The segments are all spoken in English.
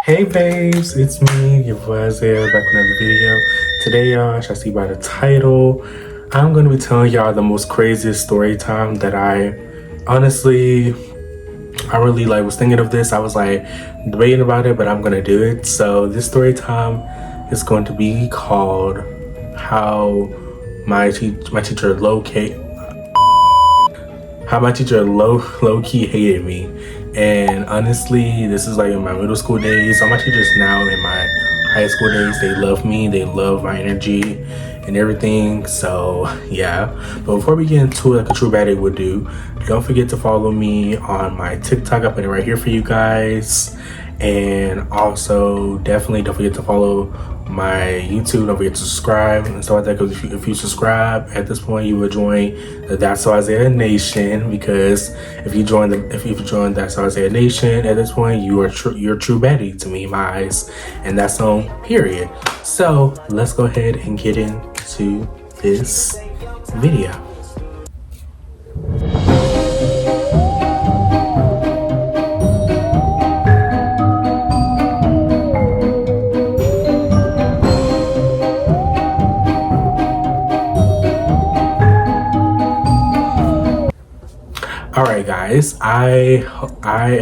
Hey babes, it's me, your boy Isaiah, back with another video. Today, y'all, as I see by the title, I'm gonna be telling y'all the most craziest story time that I really was thinking of this. I was like debating about it, but I'm gonna do it. So this story time is going to be called how my teacher low key hated me. And honestly, this is like in my middle school days. All my teachers now in my high school days, they love me, they love my energy and everything. So yeah, but before we get into it like a true baddie would do, don't forget to follow me on my TikTok. I put it right here for you guys. And also definitely don't forget to follow my YouTube. Don't forget to subscribe and stuff like that, because if you subscribe at this point, you will join the That's So Isaiah Nation. Because if you join That's So Isaiah Nation at this point, you're a true baddie to me in my eyes, and that's on period. So let's go ahead and get into this video. Alright guys, I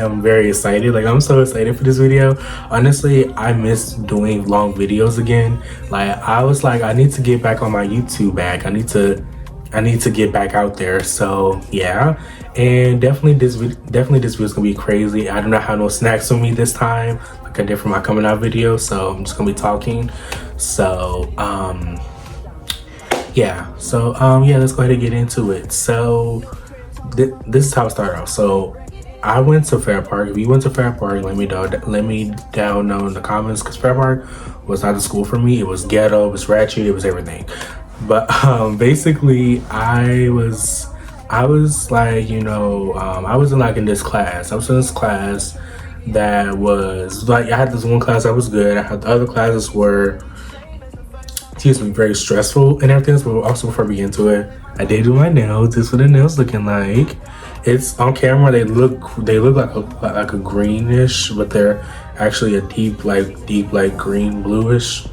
am very excited. Like, I'm so excited for this video. Honestly, I miss doing long videos again. Like, I was like, I need to get back on my YouTube bag. I need to get back out there. So yeah, and definitely this video is gonna be crazy. I do not have no snacks on me this time like I did for my coming out video, so I'm just gonna be talking. So yeah, let's go ahead and get into it. So this is how it started off. So I went to Fair Park. If you went to Fair Park, let me down know in the comments, because Fair Park was not the school for me. It was ghetto, it was ratchet, it was everything. But basically I was like, I was in this class. I was in this class that was like, I had this one class that was good. I had the other classes were, very stressful and everything. But also, before we get into it, I did do my nails. This is what the nails looking like. It's on camera. They look like a greenish, but they're actually a deep green bluish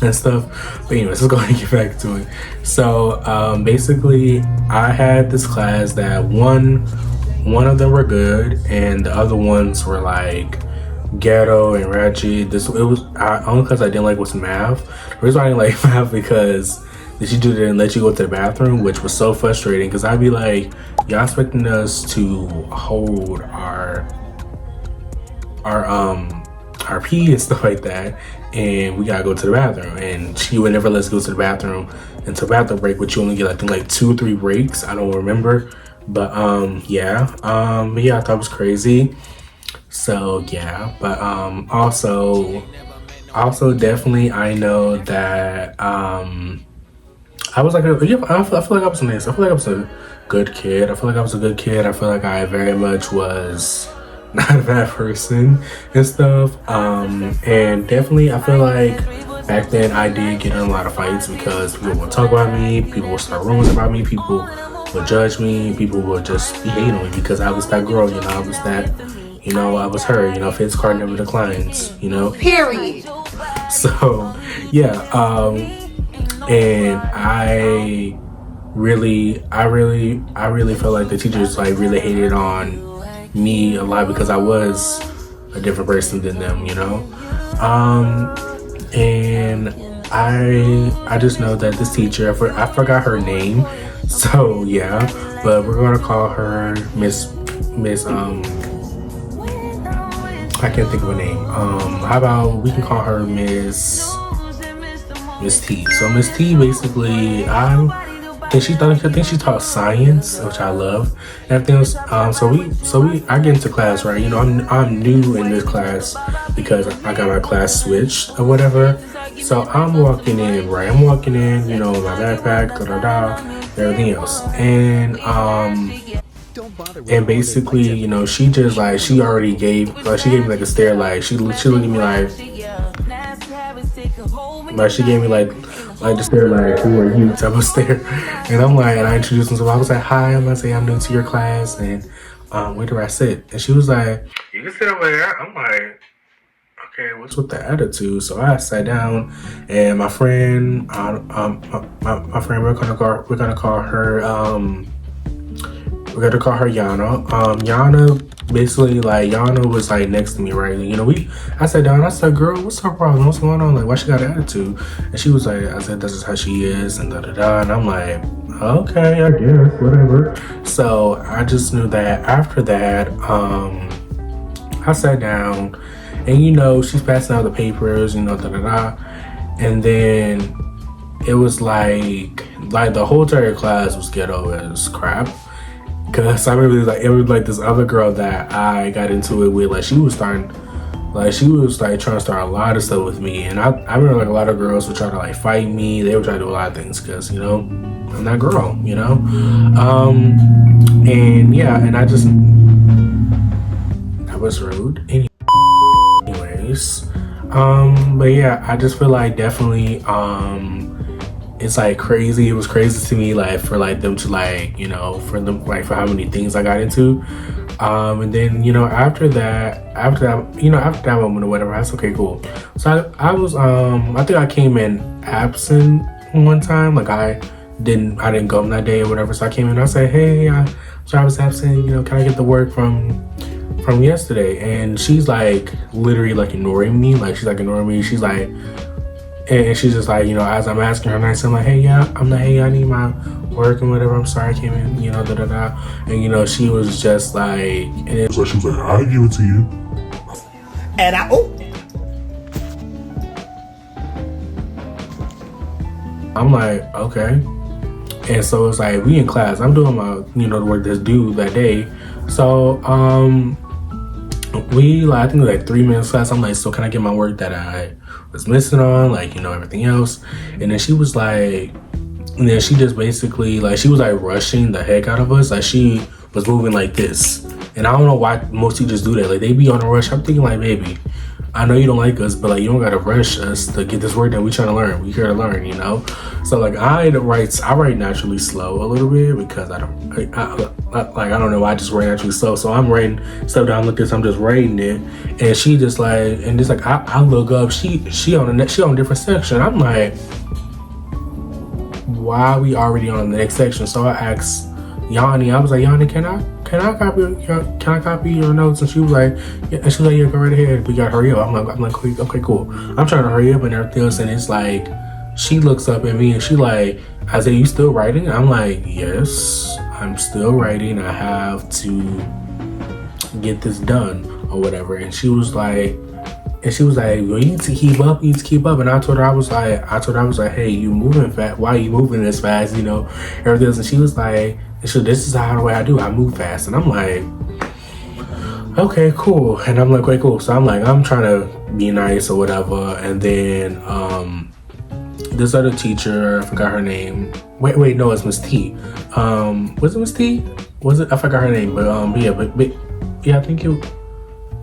and stuff. But anyways, let's go ahead and get back to it. So basically, I had this class that one of them were good, and the other ones were like ghetto and ratchet. Only class I didn't like was math. The reason why I didn't like math because the teacher didn't let you go to the bathroom, which was so frustrating, because I'd be like, y'all expecting us to hold our pee and stuff like that, and we gotta go to the bathroom, and she would never let us go to the bathroom until bathroom break, which you only get I think like 2 or 3 breaks. I don't remember, but yeah, I thought it was crazy. So yeah, but also definitely I know that I was like I feel like I was nice. I feel like I was a good kid. I feel like I very much was not a bad person and stuff. And definitely I feel like back then I did get in a lot of fights because people would talk about me, people would start rumors about me, people would judge me, people would just be hating on me because I was that girl, I was that, I was her, Fitz card never declines, Period. So yeah, and I really felt like the teachers really hated on me a lot because I was a different person than them, and I just know that this teacher, I forgot her name, so yeah, but we're gonna call her Miss I can't think of a name. How about we can call her Miss T. So Miss T, basically, I think she taught science, which I love. And everything else. I get into class, right? I'm new in this class because I got my class switched or whatever. So I'm walking in, right? My backpack, everything else, and basically, she just she already gave me like a stare, like she looked at me like she gave me like the stare, like, who are you type of stare. And I introduced myself. I was like, hi, I'm new to your class, and where do I sit? And she was like, you can sit over there. I'm like, okay, what's with the attitude? So I sat down, and my friend, my friend, we're gonna call her, Yana. Yana, basically, like, Yana was like next to me, right? You know, I sat down, I said, girl, what's her problem? What's going on? Like, why she got an attitude? And she was like, I said, this is how she is, and da da da. And I'm like, okay, I guess, whatever. So I just knew that after that, I sat down, and you know, she's passing out the papers, you know, da da da. And then it was like the whole entire class was ghetto as crap. Cause I remember it was like this other girl that I got into it with, like she was trying to start a lot of stuff with me, and I remember like a lot of girls would try to like fight me. They would try to do a lot of things because, you know, I'm that girl, you know. And yeah, and that was rude. Anyways, but yeah, I just feel like definitely it's like crazy. It was crazy to me, like for like them to like, you know, for them like for how many things I got into. And then, you know, after that moment or whatever, that's okay, cool. So I was I think I came in absent one time. Like I didn't go that day or whatever. So I came in and I said, hey, so I was absent, you know, can I get the work from yesterday? And she's like literally like ignoring me. Like she's like ignoring me. She's like, and she's just like, you know, as I'm asking her nice, I'm like, hey, yeah, I need my work and whatever. I'm sorry I came in, you know, da da da. And, you know, she was just like, and so she was like, I'll give it to you. And I'm like, okay. And so it's like, we in class. I'm doing my, you know, the work that's due that day. So, we like, I think like 3 minutes class. I'm like, so can I get my work that I was missing on, like, you know, everything else? And then she was like, and then she just basically like, she was like rushing the heck out of us. Like she was moving like this, and I don't know why most teachers do that. Like they be on a rush. I'm thinking like, baby, I know you don't like us, but like you don't gotta rush us to get this work that we trying to learn. We here to learn, you know. So like I write naturally slow a little bit because I don't know. I just write naturally slow. So I'm writing stuff down like this. I'm just writing it, and she just like, and just like I look up. She on a different section. I'm like, why are we already on the next section? So I asked Yanni. I was like, Yanni, can I copy your notes? And she was like, yeah. And she was like, yeah, go right ahead. We gotta hurry up. I'm like, okay, cool. I'm trying to hurry up and everything else. And it's like, she looks up at me and she like, I said, you still writing? I'm like, yes, I'm still writing. I have to get this done or whatever. And she was like, well, you need to keep up. And I told her, I was like, hey, you moving fast. Why are you moving this fast? You know, everything else. And she was like, so this is how the way I do. I move fast. And I'm like, okay, cool. And I'm like, okay, cool. So I'm like, I'm trying to be nice or whatever. And then this other teacher, I forgot her name. Wait, no, it's Miss T. Was it Miss T? Was it? I forgot her name. But yeah, I think it.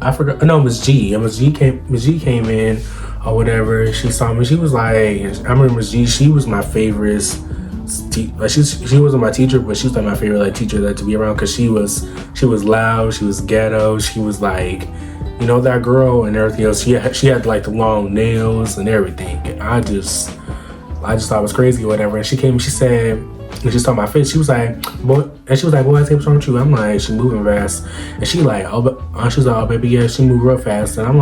I forgot. No, Miss G. Miss G came in or whatever. She saw me. She was like, I remember Miss G. She was my favorite. Like she wasn't my teacher, but she was like my favorite like teacher that to be around because she was loud. She was ghetto. She was like, you know, that girl and everything else. She had like the long nails and everything. And I just thought it was crazy or whatever. And she came. She said. And she saw my face. She was like, boy, I say, what's wrong with you? I'm like, she moving fast. And she like, she was like, oh, baby, yeah, she moved real fast. And I'm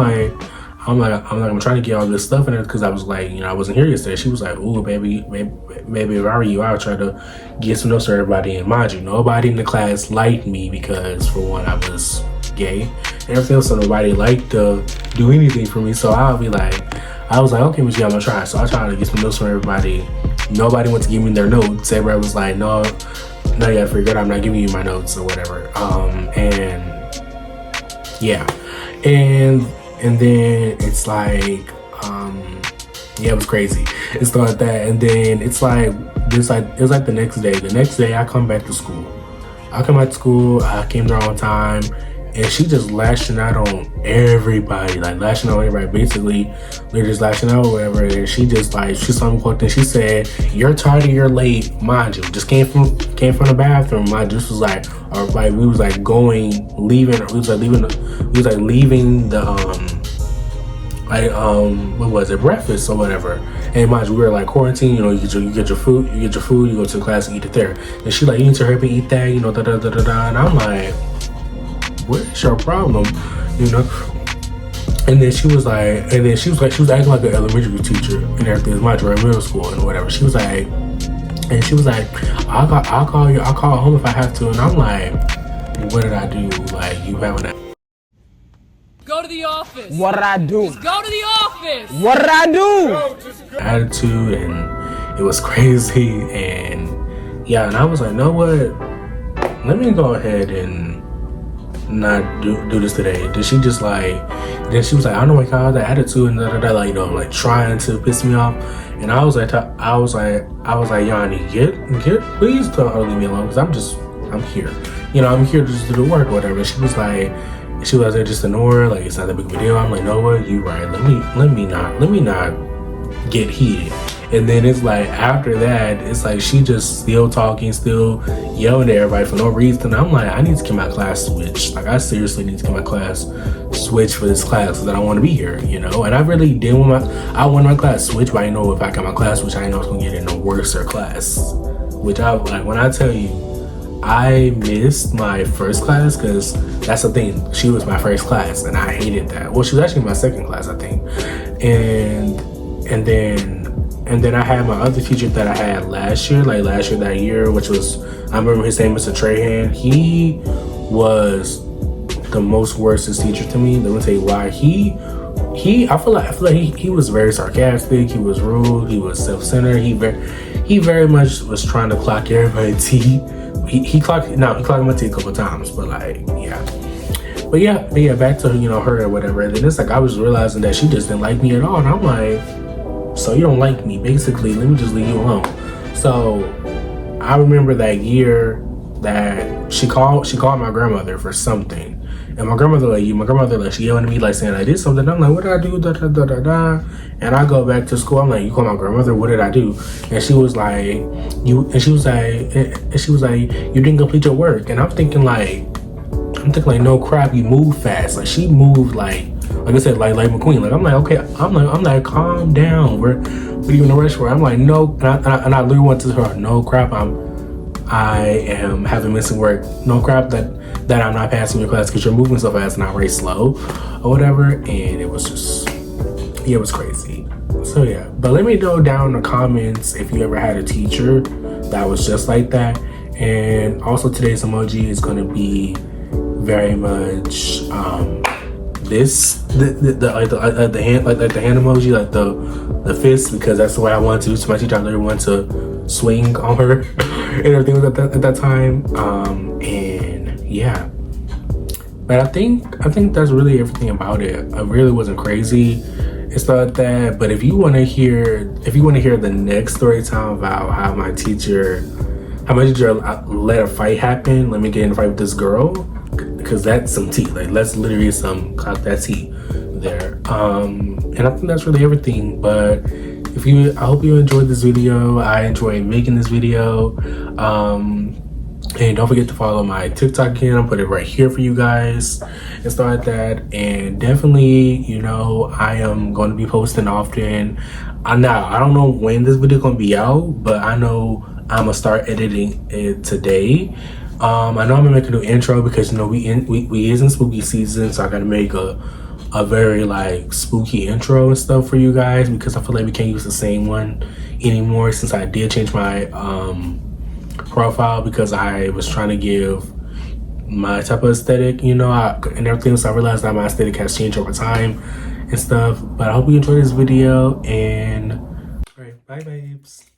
trying to get all this stuff in there because I was like, you know, I wasn't here yesterday. She was like, ooh, baby, if I were you, I would try to get some notes for everybody. And mind you, nobody in the class liked me because, for one, I was gay. And everything else, so nobody liked to do anything for me. So I was like, okay, Miss G, I'm gonna try. So I tried to get some notes from everybody. Nobody went to give me their notes. Everybody was like, no, you gotta figure it out. I'm not giving you my notes or whatever. And yeah. And then it's like, yeah, it was crazy. It started that. And then it was like the next day. The next day I come back to school. I came there on time. And she just lashing out on everybody, basically. They're just lashing out or whatever. And she just like, she saw me walk in. She said, "You're tardy, you're late." Mind you, just came from the bathroom. Mind you, this was like, or like we was like leaving the what was it, breakfast or whatever. And mind you, we were like quarantined, you know, you get your food, you go to class and eat it there. And she like, you need to hurry up and eat that, you know, da da da da da. And I'm like, what's your problem, you know? And then she was acting like an elementary teacher and everything. It's my in middle school and whatever. She was like, I'll call home if I have to. And I'm like, what did I do? Like, you haven't. Go to the office. What did I do? Just go to the office. What did I do? Attitude, and it was crazy. And yeah, and I was like, know what? Let me go ahead and not do this today. Then she was like, I don't know, like, how that attitude and like, you know, like trying to piss me off. And I was like, Yanni, get, please don't leave me alone, because I'm here. You know, I'm here just to do the work or whatever. She was like, just ignore her, like, it's not that big of a deal. I'm like, no, what, you right. Let me not get heated. And then it's like, after that, it's like she just still talking, still yelling at everybody for no reason. I'm like, I need to get my class switched. Like, I seriously need to get my class switched for this class because I don't want to be here, you know? And I really did want my class switched, but I know if I got my class switched, I know it's going to get in a worse class. Which when I tell you, I missed my first class, because that's the thing. She was my first class, and I hated that. Well, she was actually my second class, I think. And then I had my other teacher that I had last year that year, which was, I remember his name, Mr. Trahan. He was the most worstest teacher to me. Let me tell you why. I feel like he was very sarcastic. He was rude. He was self-centered. He very much was trying to clock everybody's teeth. He clocked my teeth a couple times, but like, yeah. But yeah, back to, you know, her or whatever. And then it's like, I was realizing that she just didn't like me at all. And I'm like, so you don't like me, basically, let me just leave you alone. So I remember that year that she called my grandmother for something. And my grandmother, she yelling at me, like, saying I did something. I'm like, what did I do? Da, da, da, da, da. And I go back to school. I'm like, you called my grandmother? What did I do? And she was like, you didn't complete your work. And I'm thinking like, no crap, you move fast. Like, she moved like I said, like McQueen. Like, I'm like, okay, I'm like, calm down. What are you in a rush for? I'm like, no. And I literally went to her, no crap, I am having missing work. No crap that I'm not passing your class because you're moving so fast and I'm very slow or whatever. And it was just, yeah, it was crazy. So yeah, but let me know down in the comments if you ever had a teacher that was just like that. And also today's emoji is going to be very much the hand, like the hand emoji, like the fist, because that's the way I wanted to do to my teacher. I literally wanted to swing on her and everything was at that time. And yeah, but I think that's really everything about it. It really wasn't crazy. It's not that, but if you want to hear the next story time about how my teacher let a fight happen, let me get in a fight with this girl, because that's some tea. Like, that's literally that tea there. And I think that's really everything. But I hope you enjoyed this video. I enjoyed making this video. And don't forget to follow my TikTok again. I'll put it right here for you guys and stuff like that. And definitely, you know, I am going to be posting often. I don't know when this video is going to be out, but I know I'm going to start editing it today. I know I'm gonna make a new intro because, you know, we is in spooky season, so I gotta make a very like spooky intro and stuff for you guys, because I feel like we can't use the same one anymore since I did change my profile, because I was trying to give my type of aesthetic, you know, and everything. So I realized that my aesthetic has changed over time and stuff. But I hope you enjoyed this video, and all right, bye babes.